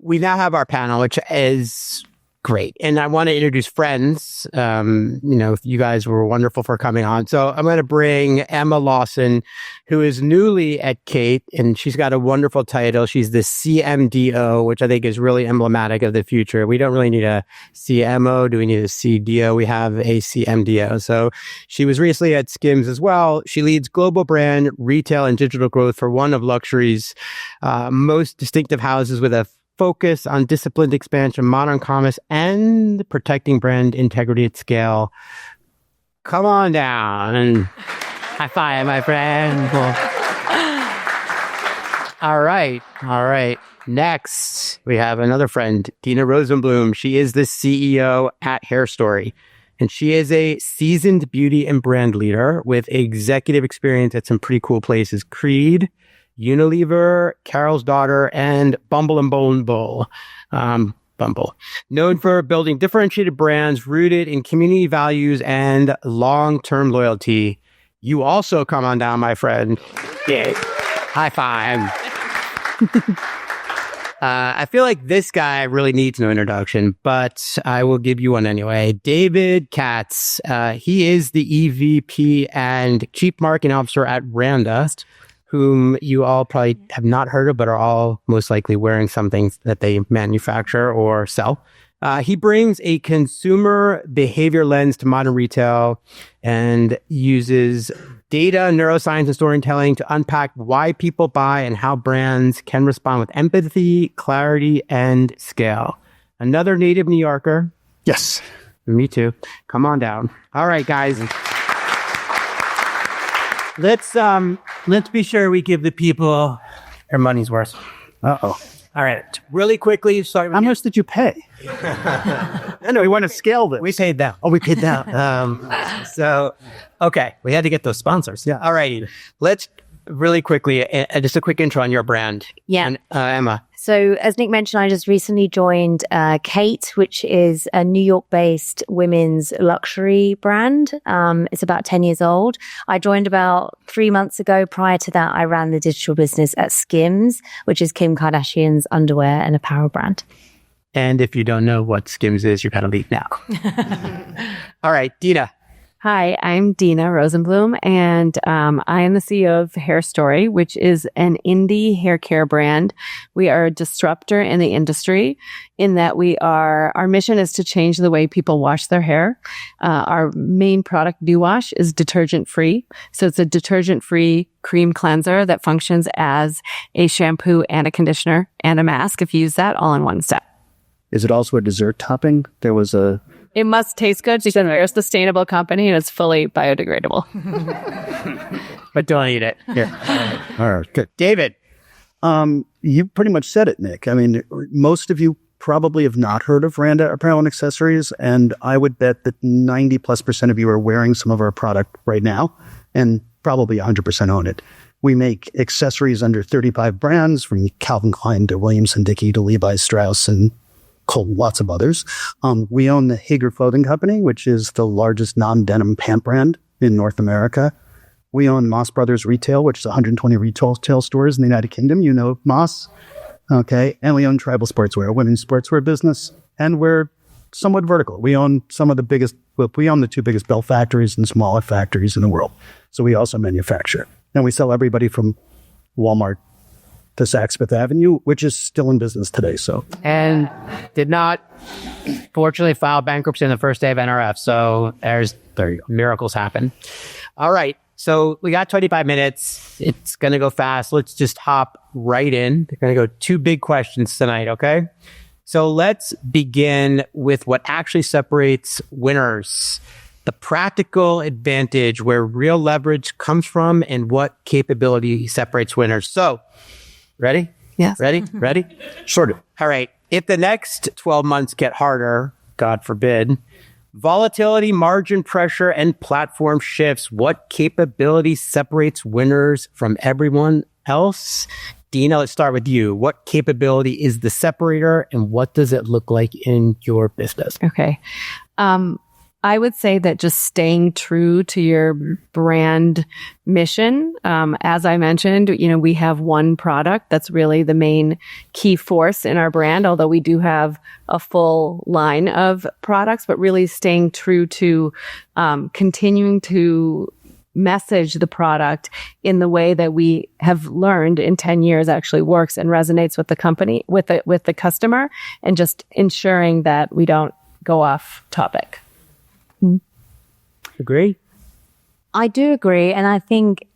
we now have our panel, which is great. And I want to introduce friends. You guys were wonderful for coming on. So I'm going to bring Emma Lawson, who is newly at Kate, and she's got a wonderful title. She's the CMDO, which I think is really emblematic of the future. We don't really need a CMO. Do we need a CDO? We have a CMDO. So she was recently at Skims as well. She leads global brand, retail, and digital growth for one of luxury's most distinctive houses with a focus on disciplined expansion, modern commerce, and protecting brand integrity at scale. Come on down and high five, my friend. All right. Next, we have another friend, Dina Rosenbloom. She is the CEO at Hair Story, and she is a seasoned beauty and brand leader with executive experience at some pretty cool places: Creed, Unilever, Carol's Daughter, and Bumble and Bumble. Bumble. Known for building differentiated brands rooted in community values and long-term loyalty. You also come on down, my friend. Yeah. High five. I feel like this guy really needs no introduction, but I will give you one anyway. David Katz. He is the EVP and Chief Marketing Officer at Randa, whom you all probably have not heard of, but are all most likely wearing something that they manufacture or sell. He brings a consumer behavior lens to modern retail and uses data, neuroscience, and storytelling to unpack why people buy and how brands can respond with empathy, clarity, and scale. Another native New Yorker. Yes. Me too. Come on down. All right, guys. Let's be sure we give the people their money's worth. Uh-oh. All right. Really quickly. Sorry. How much did you pay? I know we want to scale this. We paid down. Oh, we paid down. Okay. We had to get those sponsors. Yeah. All right. Let's really quickly, just a quick intro on your brand. Yeah. And, Emma. So as Nick mentioned, I just recently joined Kate, which is a New York-based women's luxury brand. It's about 10 years old. I joined about 3 months ago. Prior to that, I ran the digital business at Skims, which is Kim Kardashian's underwear and apparel brand. And if you don't know what Skims is, you're kind of leave now. All right, Dina. Hi, I'm Dina Rosenbloom, and I am the CEO of Hair Story, which is an indie hair care brand. We are a disruptor in the industry in that our mission is to change the way people wash their hair. Our main product, New Wash, is detergent-free. So it's a detergent-free cream cleanser that functions as a shampoo and a conditioner and a mask if you use that all in one step. Is it also a dessert topping? It must taste good. She said we're a sustainable company and it's fully biodegradable. But don't eat it. Yeah. All right. Good. David. You pretty much said it, Nick. I mean, most of you probably have not heard of Randa Apparel and Accessories, and I would bet that 90+% of you are wearing some of our product right now, and probably 100% own it. We make accessories under 35 brands, from Calvin Klein to Williamson-Dickie to Levi Strauss and lots of others. We own the Hager Clothing Company, which is the largest non-denim pant brand in North America. We own Moss Brothers Retail, which is 120 retail stores in the United Kingdom. You know Moss. Okay. And we own Tribal Sportswear, a women's sportswear business. And we're somewhat vertical. We own the two biggest belt factories and smaller factories in the world. So we also manufacture. And we sell everybody from Walmart to Saks Fifth Avenue, which is still in business today. And did not, fortunately, file bankruptcy on the first day of NRF. So there you go. Miracles happen. All right. So we got 25 minutes. It's going to go fast. Let's just hop right in. They're going to go 2 big questions tonight, okay? So let's begin with what actually separates winners. The practical advantage, where real leverage comes from, and what capability separates winners. So, ready? Yes. Ready? Sort of. All right. If the next 12 months get harder, God forbid, volatility, margin pressure, and platform shifts, what capability separates winners from everyone else? Dina, let's start with you. What capability is the separator, and what does it look like in your business? Okay. I would say that just staying true to your brand mission. As I mentioned, we have one product that's really the main key force in our brand, although we do have a full line of products, but really staying true to continuing to message the product in the way that we have learned in 10 years actually works and resonates with the company, with the customer, and just ensuring that we don't go off topic. Agree? I do agree. And I think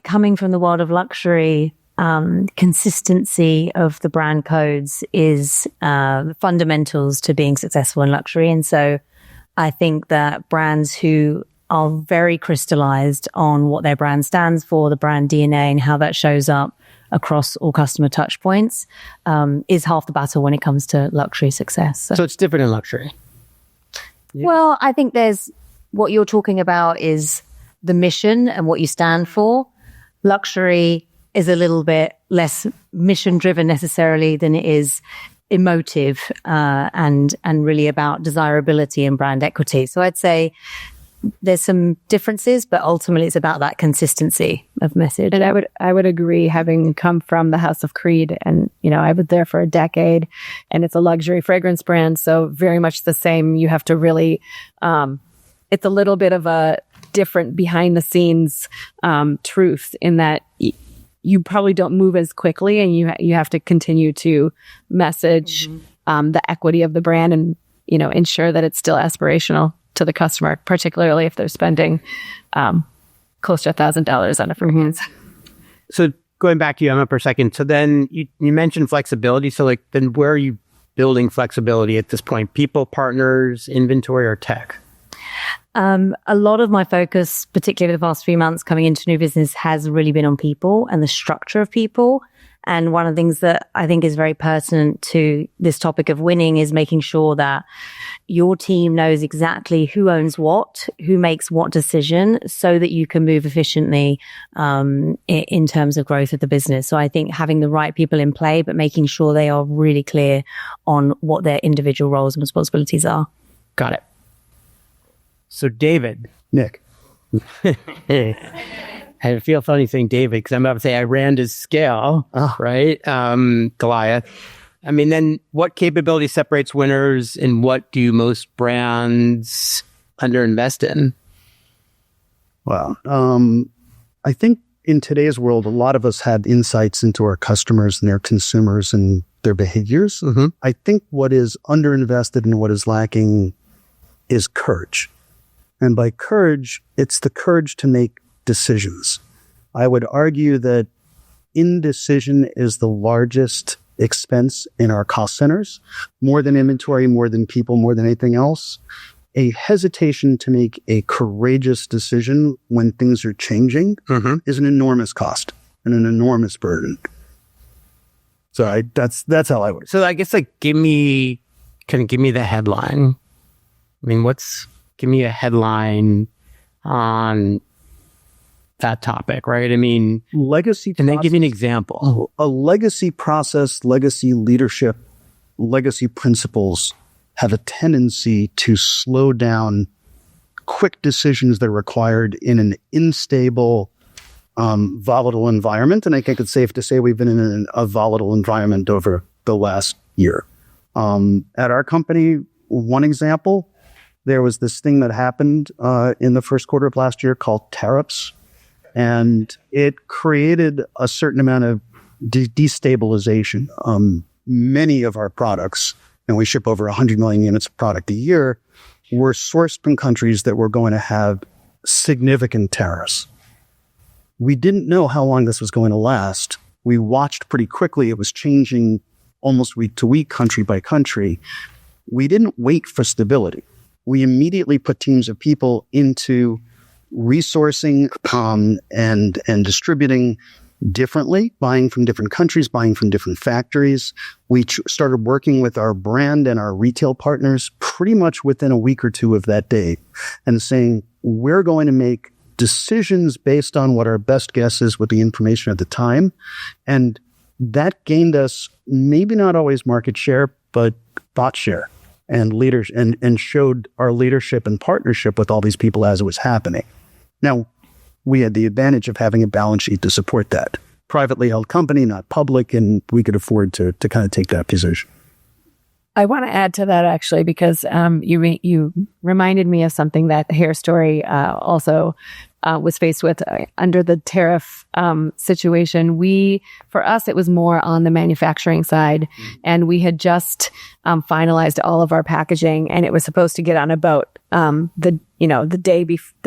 coming from the world of luxury, consistency of the brand codes is the fundamentals to being successful in luxury. And so I think that brands who are very crystallized on what their brand stands for, the brand DNA, and how that shows up across all customer touch points is half the battle when it comes to luxury success. So it's different in luxury. Yeah. Well, I think there's what you're talking about is the mission and what you stand for. Luxury is a little bit less mission driven necessarily than it is emotive and really about desirability and brand equity. So I'd say there's some differences, but ultimately it's about that consistency of message. And I would agree, having come from the House of Creed, and I was there for a decade, and it's a luxury fragrance brand, so very much the same. You have to really, it's a little bit of a different behind the scenes truth in that you probably don't move as quickly, and you have to continue to message the equity of the brand and ensure that it's still aspirational to the customer, particularly if they're spending close to $1,000 on a fragrance. So going back to you, Emma, for a second. So then you mentioned flexibility. So then where are you building flexibility at this point? People, partners, inventory, or tech? A lot of my focus, particularly the past few months coming into new business, has really been on people and the structure of people. And one of the things that I think is very pertinent to this topic of winning is making sure that your team knows exactly who owns what, who makes what decision, so that you can move efficiently in terms of growth of the business. So I think having the right people in play, but making sure they are really clear on what their individual roles and responsibilities are. Got it. So David. Nick. I feel funny saying David because I'm about to say I ran to scale, right? Goliath. I mean, then what capability separates winners and what do most brands underinvest in? Well, I think in today's world, a lot of us had insights into our customers and their consumers and their behaviors. Mm-hmm. I think what is underinvested and what is lacking is courage. And by courage, it's the courage to make decisions. I would argue that indecision is the largest expense in our cost centers, more than inventory, more than people, more than anything else. A hesitation to make a courageous decision when things are changing is an enormous cost and an enormous burden. So that's how I would. So I guess give me the headline. I mean, give me a headline on that topic, right? I mean, legacy. And then give me an example. A legacy process, legacy leadership, legacy principles have a tendency to slow down quick decisions that are required in an unstable, volatile environment. And I think it's safe to say we've been in a volatile environment over the last year. At our company, one example, there was this thing that happened in the first quarter of last year called tariffs. And it created a certain amount of destabilization. Many of our products, and we ship over 100 million units of product a year, were sourced from countries that were going to have significant tariffs. We didn't know how long this was going to last. We watched pretty quickly. It was changing almost week to week, country by country. We didn't wait for stability. We immediately put teams of people into resourcing and distributing differently, buying from different countries, buying from different factories. We started working with our brand and our retail partners pretty much within a week or two of that day and saying, we're going to make decisions based on what our best guess is with the information at the time. And that gained us maybe not always market share, but thought share. and leaders and showed our leadership and partnership with all these people as it was happening. Now, we had the advantage of having a balance sheet to support that. Privately held company, not public, and we could afford to kind of take that position. I want to add to that actually, because you reminded me of something that Hair Story also was faced with under the tariff situation. For us, it was more on the manufacturing side, and we had just finalized all of our packaging, and it was supposed to get on a boat the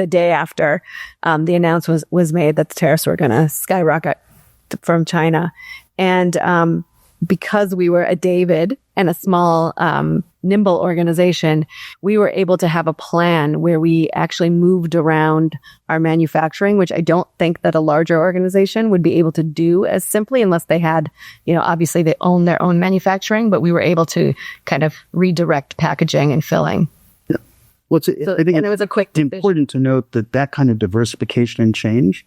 day after the announcement was made that the tariffs were going to skyrocket from China, and because we were a David and a small, nimble organization, we were able to have a plan where we actually moved around our manufacturing, which I don't think that a larger organization would be able to do as simply unless they had, obviously they own their own manufacturing, but we were able to kind of redirect packaging and filling. Yeah. Well, I think it was a quick decision. Important to note that kind of diversification and change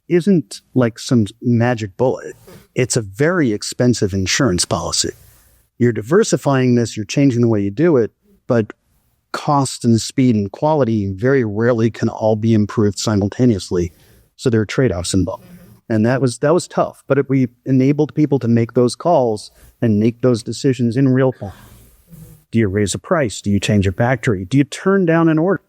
isn't like some magic bullet. It's a very expensive insurance policy. You're diversifying this, you're changing the way you do it, but cost and speed and quality very rarely can all be improved simultaneously. So there are trade-offs involved. And that was tough, but we enabled people to make those calls and make those decisions in real time. Do you raise a price? Do you change a factory? Do you turn down an order?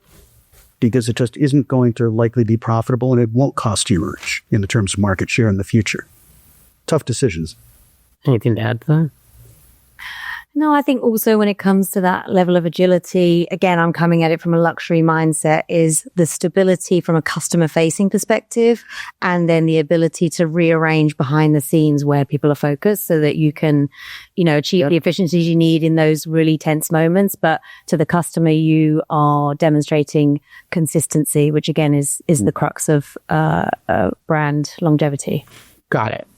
Because it just isn't going to likely be profitable and it won't cost you much in the terms of market share in the future. Tough decisions. Anything to add to that? No, I think also when it comes to that level of agility, again, I'm coming at it from a luxury mindset, is the stability from a customer facing perspective, and then the ability to rearrange behind the scenes where people are focused so that you can, achieve the efficiencies you need in those really tense moments. But to the customer, you are demonstrating consistency, which again is the crux of brand longevity. Got it.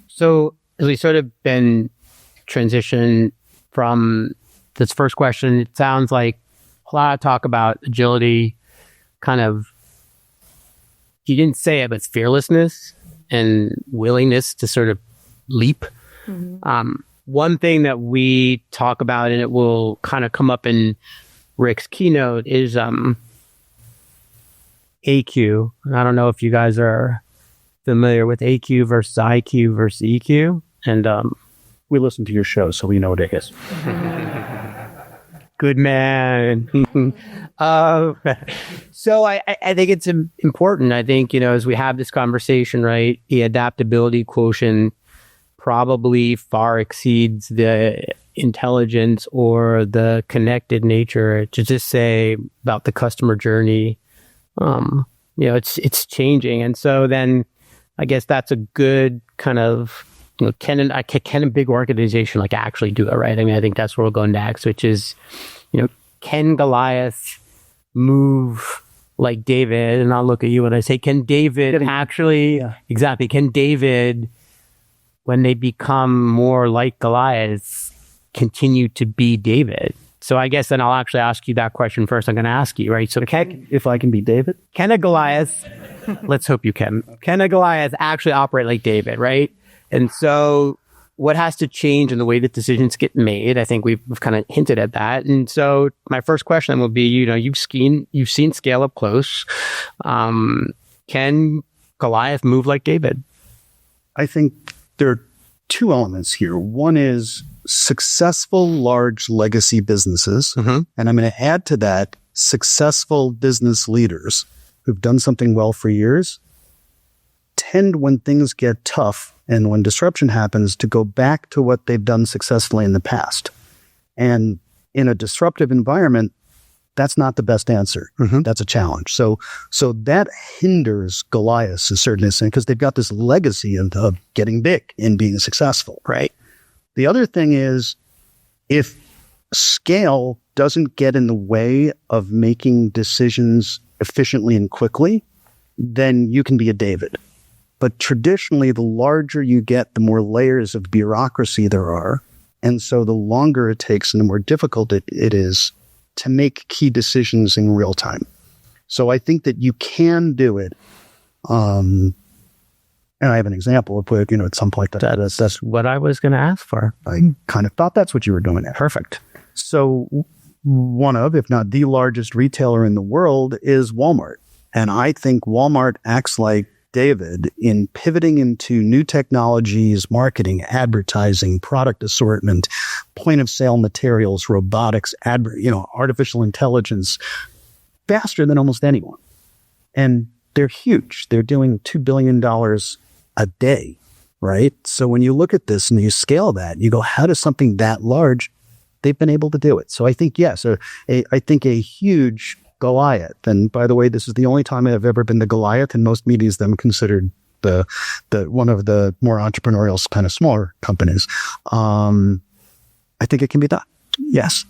So as we sort of been transition from this first question, it sounds like a lot of talk about agility, kind of, you didn't say it, but it's fearlessness and willingness to sort of leap. Mm-hmm. One thing that we talk about, and it will kind of come up in Rick's keynote, is AQ. I don't know if you guys are familiar with AQ versus IQ versus EQ. And we listen to your show, so we know what it is. Good man. So I think it's important. I think, as we have this conversation, right, the adaptability quotient probably far exceeds the intelligence or the connected nature to just say about the customer journey. It's changing. And so then I guess that's a good kind of, can a big organization actually do it, right? I mean, I think that's where we'll go next, which is, can Goliath move like David? And I'll look at you when I say, can David exactly, can David, when they become more like Goliath, continue to be David? So I guess then I'll actually ask you that question first. I'm going to ask you, right? So if I can be David? Can a Goliath, let's hope you can a Goliath actually operate like David, right? And so what has to change in the way that decisions get made? I think we've kind of hinted at that. And so my first question will be, you've seen scale up close. Can Goliath move like David? I think there are two elements here. One is successful large legacy businesses. Mm-hmm. And I'm going to add to that successful business leaders who've done something well for years tend, when things get tough and when disruption happens, to go back to what they've done successfully in the past. And in a disruptive environment, that's not the best answer. Mm-hmm. That's a challenge. So that hinders Goliath to a certain extent because they've got this legacy of getting big and being successful, right? The other thing is, if scale doesn't get in the way of making decisions efficiently and quickly, then you can be a David. But traditionally, the larger you get, the more layers of bureaucracy there are. And so the longer it takes and the more difficult it is to make key decisions in real time. So I think that you can do it. And I have an example of, at some point that's what I was going to ask for. I kind of thought that's what you were doing. Perfect. So one of, if not the largest retailer in the world is Walmart. And I think Walmart acts like David in pivoting into new technologies, marketing, advertising, product assortment, point of sale materials, robotics, artificial intelligence, faster than almost anyone. And they're huge. They're doing $2 billion a day, right? So when you look at this and you scale that, you go, how does something that large, they've been able to do it? So I think, yes, I think a huge Goliath. And by the way, this is the only time I've ever been the Goliath. In most medias, them considered the one of the more entrepreneurial kind of smaller companies. I think it can be done. Yes.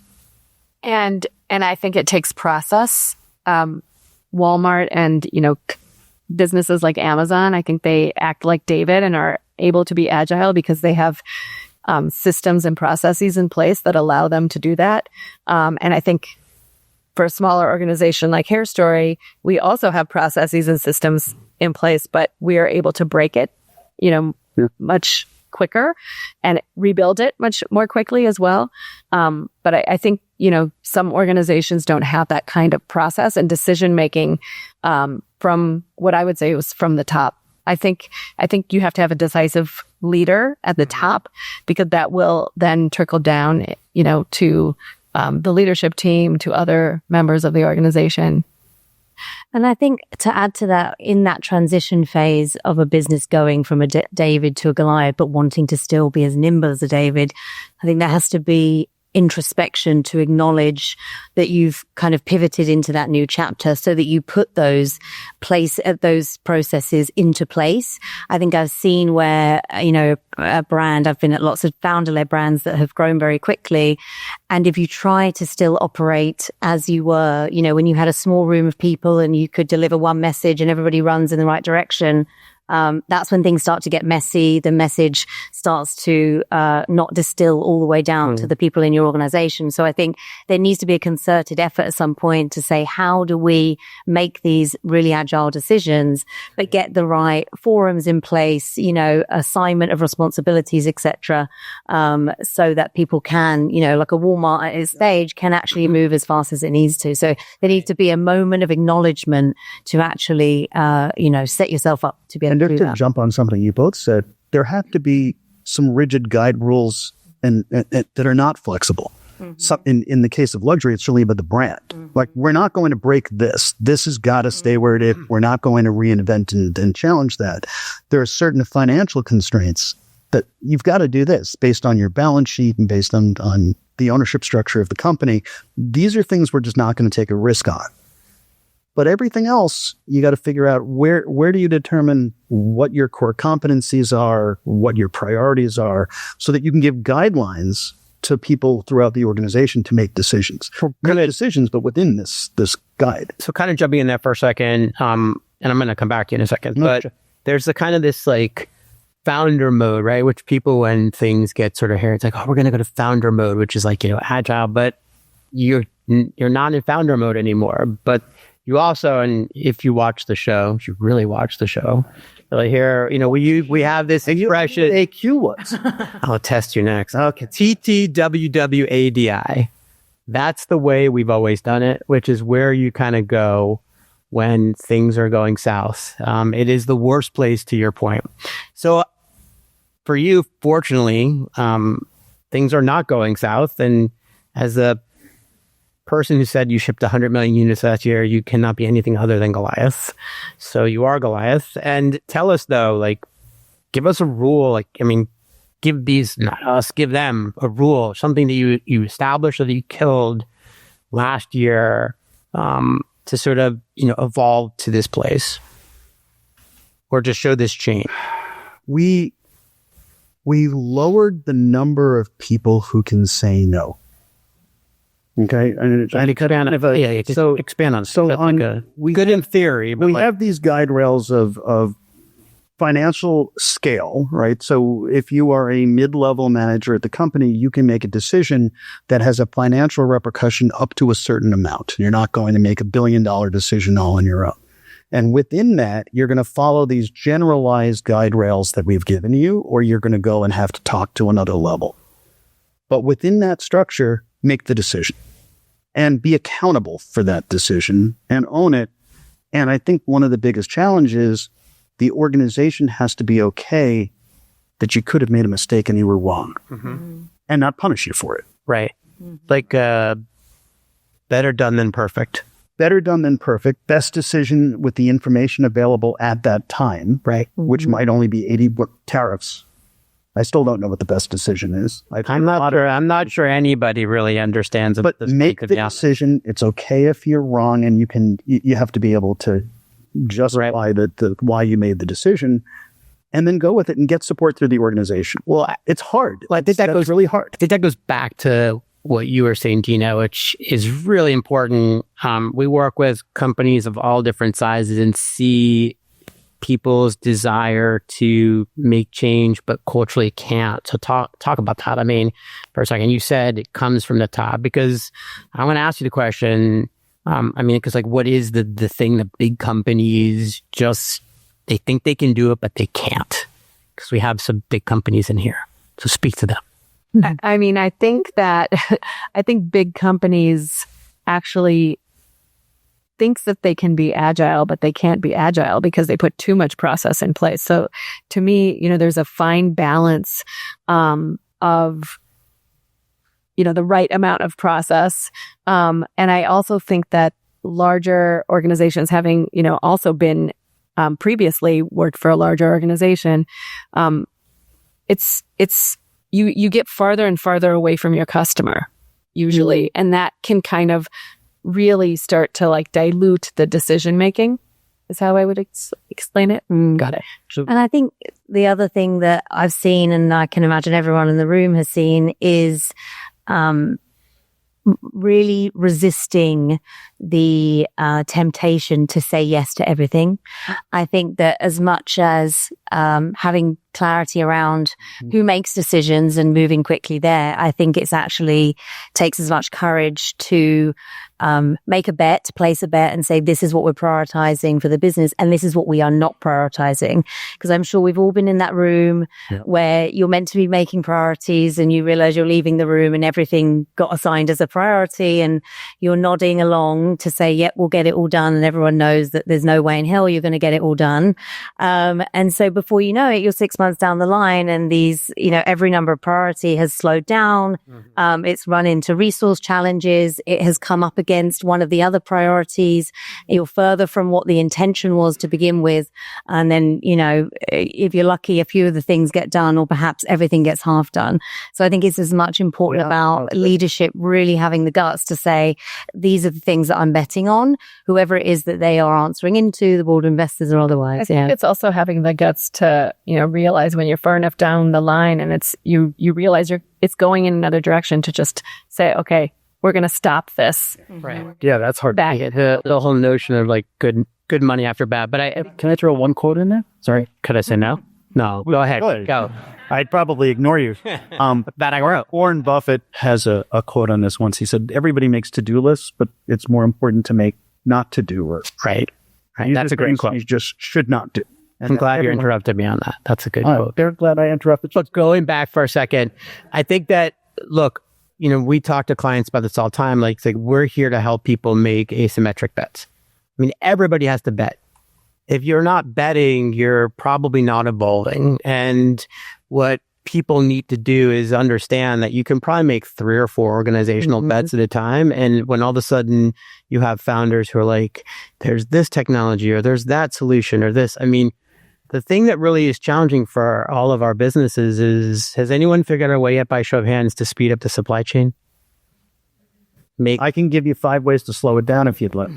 And I think it takes process. Walmart and, businesses like Amazon, I think they act like David and are able to be agile because they have systems and processes in place that allow them to do that. And I think for a smaller organization like Hair Story, we also have processes and systems in place, but we are able to break it, much quicker and rebuild it much more quickly as well. But I think, some organizations don't have that kind of process and decision making from what I would say was from the top. I think you have to have a decisive leader at the top because that will then trickle down, to the leadership team, to other members of the organization. And I think to add to that, in that transition phase of a business going from a David to a Goliath, but wanting to still be as nimble as a David, I think there has to be introspection to acknowledge that you've kind of pivoted into that new chapter so that you put those processes into place. I think I've seen where, a brand, I've been at lots of founder-led brands that have grown very quickly. And if you try to still operate as you were, when you had a small room of people and you could deliver one message and everybody runs in the right direction, that's when things start to get messy. The message starts to not distill all the way down to the people in your organization. So I think there needs to be a concerted effort at some point to say, how do we make these really agile decisions, but get the right forums in place, assignment of responsibilities, etc., so that people can, like a Walmart at its stage, can actually move as fast as it needs to. So there needs to be a moment of acknowledgement to actually, set yourself up to be able and to jump on something you both said, there have to be some rigid guide rules and that are not flexible. In the case of luxury, it's really about the brand. Like, we're not going to break this. This has got to stay where it is. We're not going to reinvent and challenge that. There are certain financial constraints that you've got to do this based on your balance sheet and based on the ownership structure of the company. These are things we're just not going to take a risk on. But everything else, you got to figure out where do you determine what your core competencies are, what your priorities are, so that you can give guidelines to people throughout the organization to make decisions. But within this guide. So kind of jumping in there for a second, and I'm going to come back to you in a second, but there's the kind of this like founder mode, right? Which people, when things get sort of hairy, it's like, oh, we're going to go to founder mode, which is like, agile, but you're not in founder mode anymore. But you also, and if you watch the show, if you really watch the show, you'll hear, we have this expression. AQ was. I'll test you next. Okay. TTWWADI. That's the way we've always done it, which is where you kind of go when things are going south. It is the worst place, to your point. So for you, fortunately, things are not going south. And as a person who said you shipped 100 million units last year, you cannot be anything other than Goliath. So you are Goliath. And tell us, though, give us a rule. Give them a rule, something that you established or that you killed last year to sort of, evolve to this place or just show this change. We lowered the number of people who can say no. Okay, and expand on. So good in theory, but we have these guide rails of financial scale, right? So if you are a mid-level manager at the company, you can make a decision that has a financial repercussion up to a certain amount. You're not going to make $1 billion decision all on your own. And within that, you're going to follow these generalized guide rails that we've given you, or you're going to go and have to talk to another level. But within that structure, make the decision and be accountable for that decision and own it. And I think one of the biggest challenges, the organization has to be okay that you could have made a mistake and you were wrong and not punish you for it. Right. Like better done than perfect. Better done than perfect. Best decision with the information available at that time, right? Which might only be 80 tariffs. I still don't know what the best decision is. I'm not sure anybody really understands. But make the decision. It's okay if you're wrong, and you have to be able to justify the why you made the decision, and then go with it and get support through the organization. Well, it's hard. Well, I think that goes really hard. I think that goes back to what you were saying, Dina, which is really important. We work with companies of all different sizes and see people's desire to make change, but culturally can't. So talk about that. I mean, for a second, you said it comes from the top, because I want to ask you the question. Because like, what is the thing that big companies they think they can do it, but they can't? Because we have some big companies in here. So speak to them. I mean, I think big companies actually thinks that they can be agile, but they can't be agile because they put too much process in place. So to me, there's a fine balance of, the right amount of process. And I also think that larger organizations, having, also been previously worked for a larger organization, you get farther and farther away from your customer usually. And that can kind of really start to like dilute the decision making, is how I would explain it. Got it. And I think the other thing that I've seen, and I can imagine everyone in the room has seen, is really resisting the temptation to say yes to everything. I think that as much as having clarity around who makes decisions and moving quickly there, I think it's actually takes as much courage to make a bet, place a bet and say, this is what we're prioritizing for the business and this is what we are not prioritizing. Because I'm sure we've all been in that room where you're meant to be making priorities and you realize you're leaving the room and everything got assigned as a priority and you're nodding along to say, yep, we'll get it all done. And everyone knows that there's no way in hell you're going to get it all done. And so before you know it, you're 6 months down the line and these, every number of priority has slowed down. It's run into resource challenges. It has come up against one of the other priorities. You're further from what the intention was to begin with. And then, if you're lucky, a few of the things get done or perhaps everything gets half done. So I think it's as much important about leadership really having the guts to say, these are the things that I'm betting on, whoever it is that they are answering into, the board of investors or otherwise. I think it's also having the guts to, realize when you're far enough down the line and it's, you realize it's going in another direction to just say, okay, we're going to stop this. Right. Yeah, that's hard. Back at the whole notion of like good money after bad. But can I throw one quote in there? Sorry. Could I say no? No. Go ahead. Go. I'd probably ignore you. That I wrote. Warren Buffett has a quote on this once. He said, everybody makes to-do lists, but it's more important to make not to-do lists. Right. That's a great quote. You just should not do. And I'm glad you interrupted me on that. That's a good quote. Very glad I interrupted you. But going back for a second, I think that, look, we talk to clients about this all the time. Like we're here to help people make asymmetric bets. I mean, everybody has to bet. If you're not betting, you're probably not evolving. And what people need to do is understand that you can probably make 3 or 4 organizational bets at a time. And when all of a sudden you have founders who are like, there's this technology or there's that solution or this, I mean, the thing that really is challenging for all of our businesses is, has anyone figured out a way yet by show of hands to speed up the supply chain? I can give you 5 ways to slow it down if you'd like.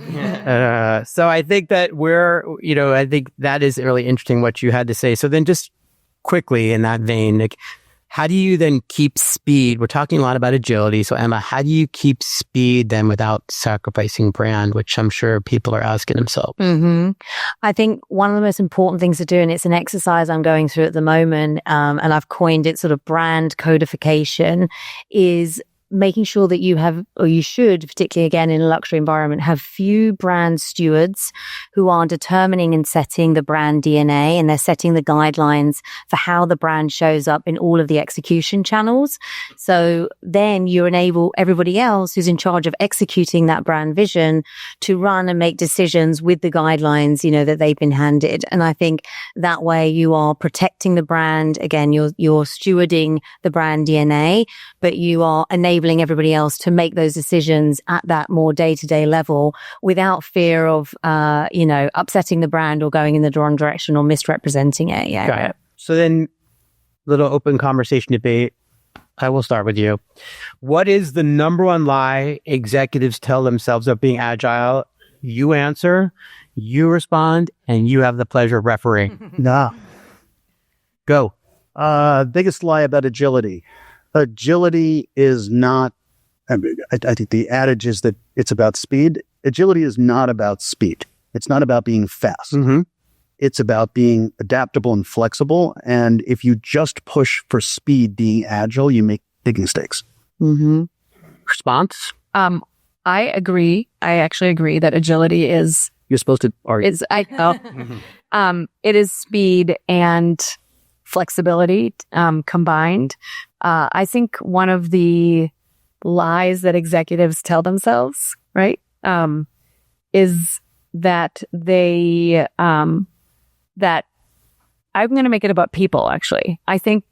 So I think that I think that is really interesting what you had to say. So then just quickly in that vein, like, how do you then keep speed? We're talking a lot about agility. So Emma, how do you keep speed then without sacrificing brand, which I'm sure people are asking themselves? I think one of the most important things to do, and it's an exercise I'm going through at the moment, and I've coined it sort of brand codification, is making sure that you have, or you should, particularly again in a luxury environment, have few brand stewards who are determining and setting the brand DNA, and they're setting the guidelines for how the brand shows up in all of the execution channels. So then you enable everybody else who's in charge of executing that brand vision to run and make decisions with the guidelines, that they've been handed. And I think that way you are protecting the brand. Again, you're stewarding the brand DNA, but you are enabling everybody else to make those decisions at that more day-to-day level without fear of, upsetting the brand or going in the wrong direction or misrepresenting it. Yeah. Got it. So then, little open conversation debate. I will start with you. What is the number one lie executives tell themselves of being agile? You answer, you respond, and you have the pleasure of refereeing. Nah. Go. Biggest lie about agility. Agility is not, I think the adage is that it's about speed. Agility is not about speed. It's not about being fast. Mm-hmm. It's about being adaptable and flexible. And if you just push for speed, being agile, you make big mistakes. Mm-hmm. Response? I agree. I actually agree that agility is... You're supposed to argue. It is speed and flexibility combined. I think one of the lies that executives tell themselves, right, is that that I'm going to make it about people, actually. I think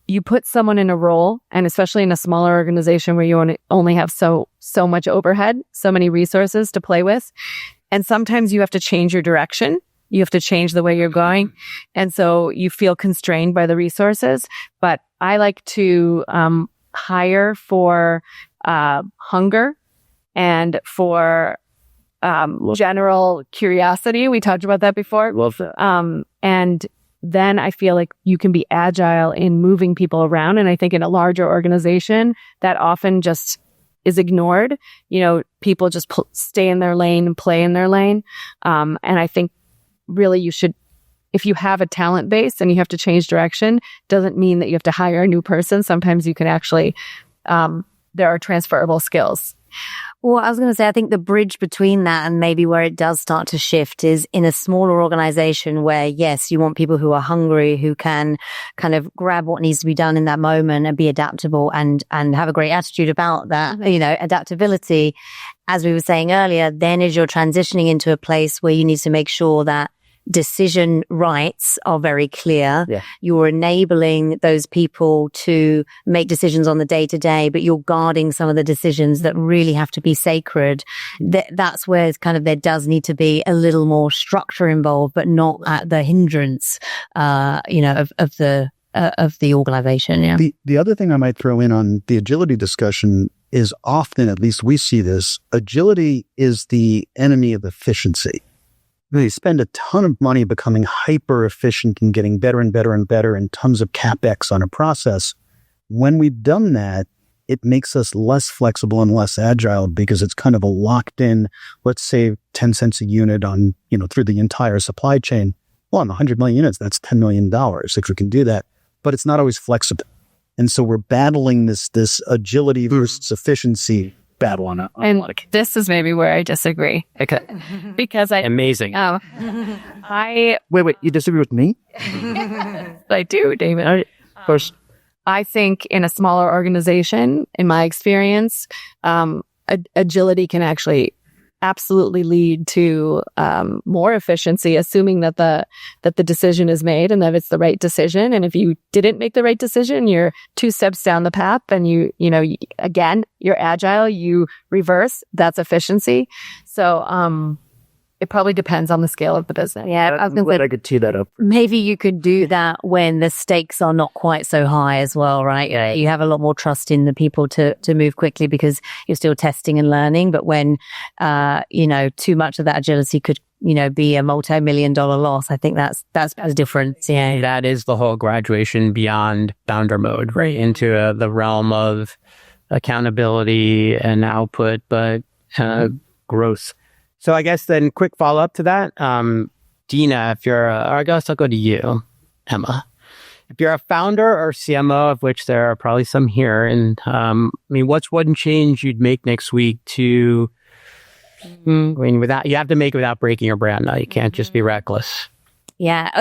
you put someone in a role, and especially in a smaller organization where you only have so much overhead, so many resources to play with, and sometimes you have to change your direction. You have to change the way you're going. And so you feel constrained by the resources. But I like to hire for hunger and for general curiosity. We talked about that before. Love that. And then I feel like you can be agile in moving people around. And I think in a larger organization, that often just is ignored. People just stay in their lane and play in their lane. And I think really you should, if you have a talent base and you have to change direction, doesn't mean that you have to hire a new person. Sometimes you can actually, there are transferable skills. Well, I was going to say, I think the bridge between that and maybe where it does start to shift is in a smaller organization where, yes, you want people who are hungry, who can kind of grab what needs to be done in that moment and be adaptable and have a great attitude about that, adaptability. As we were saying earlier, then as you're transitioning into a place where you need to make sure that decision rights are very clear. Yeah. You're enabling those people to make decisions on the day-to-day, but you're guarding some of the decisions that really have to be sacred. That's where it's kind of there does need to be a little more structure involved, but not at the hindrance, of the organization. Yeah. The other thing I might throw in on the agility discussion is often, at least we see this, agility is the enemy of efficiency. They spend a ton of money becoming hyper efficient and getting better and better and better and tons of CapEx on a process. When we've done that, it makes us less flexible and less agile because it's kind of a locked in, let's save 10 cents a unit on, through the entire supply chain. Well, on 100 million units, that's $10 million if we can do that. But it's not always flexible. And so we're battling this agility versus efficiency battle on a lot of cases. This is maybe where I disagree because I amazing. Wait, you disagree with me? I do, David. Of course. I think in a smaller organization, in my experience, agility can actually absolutely lead to more efficiency, assuming that the decision is made and that it's the right decision. And if you didn't make the right decision, you're 2 steps down the path, and again, you're agile, you reverse. That's efficiency. So it probably depends on the scale of the business. Yeah, I'm glad I could tee that up. Maybe you could do that when the stakes are not quite so high as well, right? Yeah. You have a lot more trust in the people to move quickly because you're still testing and learning. But when, too much of that agility could, be a multi-million-dollar loss, I think that's a difference. Yeah. That is the whole graduation beyond founder mode, right? Into the realm of accountability and output, but growth. So I guess then quick follow-up to that. Dina, if you're, I guess I'll go to you, Emma. If you're a founder or CMO, of which there are probably some here, and what's one change you'd make next week to? Without you have to make it without breaking your brand. Now you can't just be reckless. Yeah,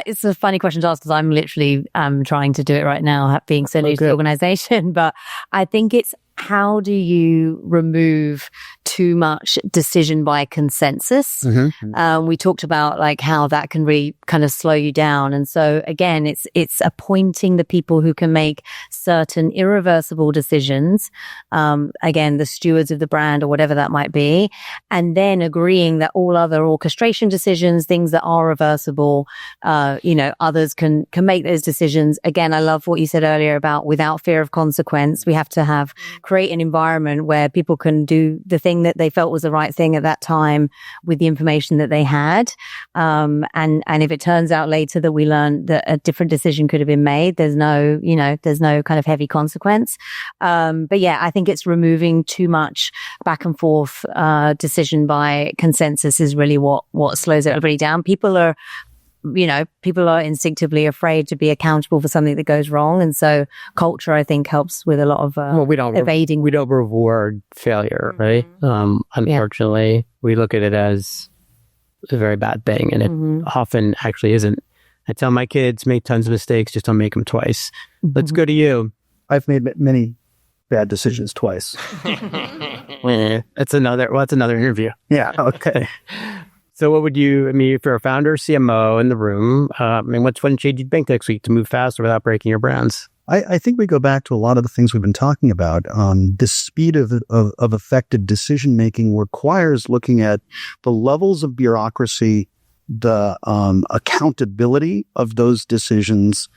it's a funny question to ask because I'm literally trying to do it right now, being so new to the organization. But I think it's how do you remove too much decision by consensus? Mm-hmm. We talked about like how that can really kind of slow you down. And so again, it's appointing the people who can make certain irreversible decisions. Again, the stewards of the brand or whatever that might be. And then agreeing that all other orchestration decisions, things that are reversible, others can make those decisions. Again, I love what you said earlier about without fear of consequence. We have to create an environment where people can do the thing that they felt was the right thing at that time with the information that they had. And if it turns out later that we learn that a different decision could have been made, there's no kind of heavy consequence. But yeah, I think it's removing too much back and forth decision by consensus is really what slows everybody down. People are instinctively afraid to be accountable for something that goes wrong. And so culture, I think, helps with a lot of evading. We don't reward failure, right? Unfortunately, we look at it as a very bad thing. And it often actually isn't. I tell my kids, make tons of mistakes, just don't make them twice. Let's go to you. I've made many bad decisions twice. That's another interview. Yeah, okay. So what would you, if you're a founder or CMO in the room, what's one change you'd make next week to move faster without breaking your brands? I think we go back to a lot of the things we've been talking about. The speed of effective decision-making requires looking at the levels of bureaucracy, the accountability of those decisions,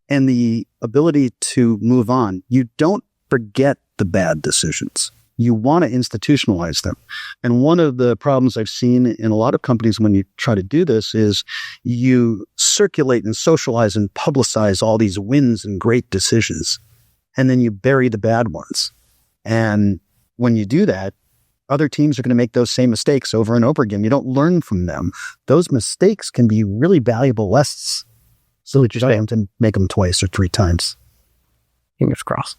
and the ability to move on. You don't forget the bad decisions. You want to institutionalize them. And one of the problems I've seen in a lot of companies when you try to do this is you circulate and socialize and publicize all these wins and great decisions, and then you bury the bad ones. And when you do that, other teams are going to make those same mistakes over and over again. You don't learn from them. Those mistakes can be really valuable lessons. So you just have to make them twice or three times. Fingers crossed.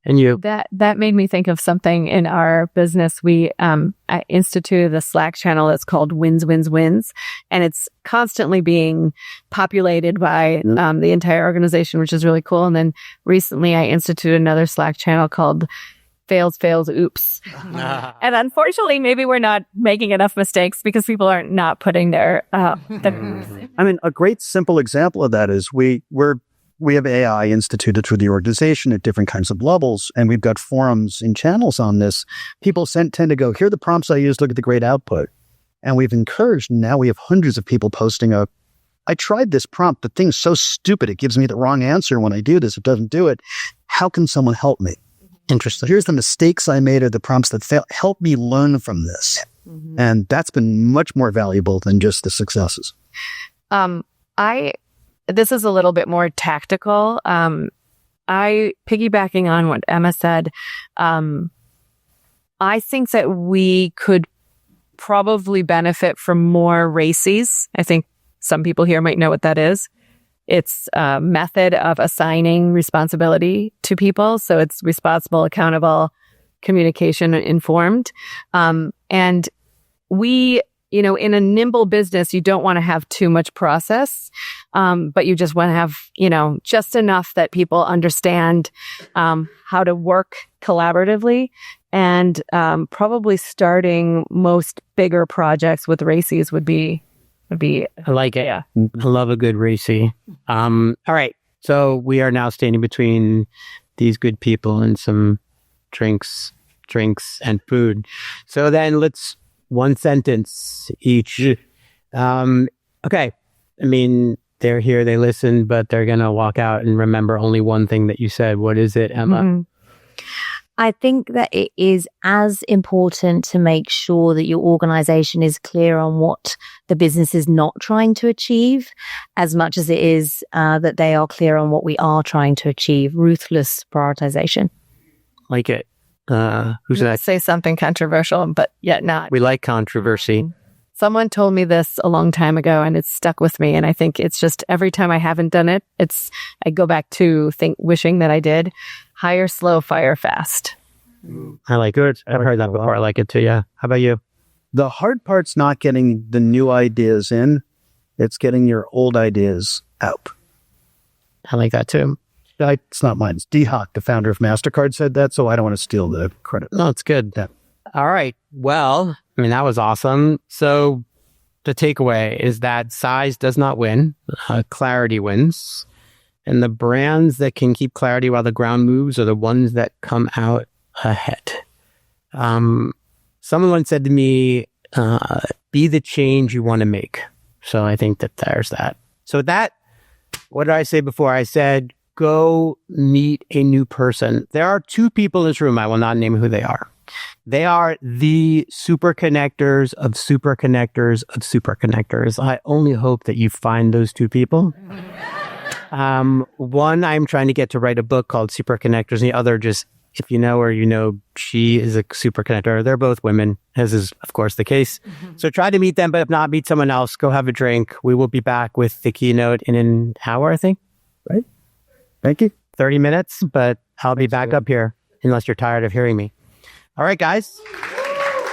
And you? That made me think of something in our business. We I instituted a Slack channel that's called Wins, Wins, Wins. And it's constantly being populated by the entire organization, which is really cool. And then recently I instituted another Slack channel called Fails, Oops. And unfortunately, maybe we're not making enough mistakes because people are not putting their... a great simple example of that is we have AI instituted through the organization at different kinds of levels, and we've got forums and channels on this. People tend to go, here are the prompts I use, look at the great output. And we've encouraged, now we have hundreds of people posting I tried this prompt, the thing's so stupid, it gives me the wrong answer when I do this, it doesn't do it. How can someone help me? Interesting. Here's the mistakes I made or the prompts that fail. Help me learn from this. Mm-hmm. And that's been much more valuable than just the successes. This is a little bit more tactical. Piggybacking on what Emma said, I think that we could probably benefit from more RACIs. I think some people here might know what that is. It's a method of assigning responsibility to people. So it's responsible, accountable, communication informed. And we, in a nimble business, you don't want to have too much process, but you just want to have, just enough that people understand how to work collaboratively. And probably starting most bigger projects with RACIs would be. I like it. Yeah. I love a good RACI. All right. So we are now standing between these good people and some drinks and food. So then let's one sentence each. Okay. They're here, they listen, but they're going to walk out and remember only one thing that you said. What is it, Emma? Mm-hmm. I think that it is as important to make sure that your organization is clear on what the business is not trying to achieve as much as it is that they are clear on what we are trying to achieve. Ruthless prioritization. Like it. Who's next? Say something controversial, but yet not. We like controversy. Someone told me this a long time ago and it's stuck with me. And I think it's just every time I haven't done it, I go back to wishing that I did. Hire slow, fire fast. I like it. I've heard that before. I like it too. Yeah. How about you? The hard part's not getting the new ideas in. It's getting your old ideas out. I like that too. It's not mine. It's D. Hock, the founder of MasterCard, said that, so I don't want to steal the credit. No, it's good. Yeah. All right. Well, I mean, that was awesome. So the takeaway is that size does not win. Clarity wins. And the brands that can keep clarity while the ground moves are the ones that come out ahead. Someone said to me, be the change you want to make. So I think that there's that. So that, what did I say before? I said, go meet a new person. There are two people in this room. I will not name who they are. They are the super connectors of super connectors of super connectors. I only hope that you find those two people. One, I'm trying to get to write a book called Super Connectors. And the other, just if you know her, you know she is a super connector. They're both women, as is, of course, the case. So try to meet them, but if not, meet someone else. Go have a drink. We will be back with the keynote in an hour, I think. Right? Thank you. 30 minutes, but I'll be back up here unless you're tired of hearing me. All right, guys.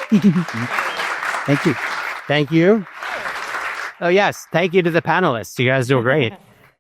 Thank you. Thank you. Oh, yes. Thank you to the panelists. You guys do great.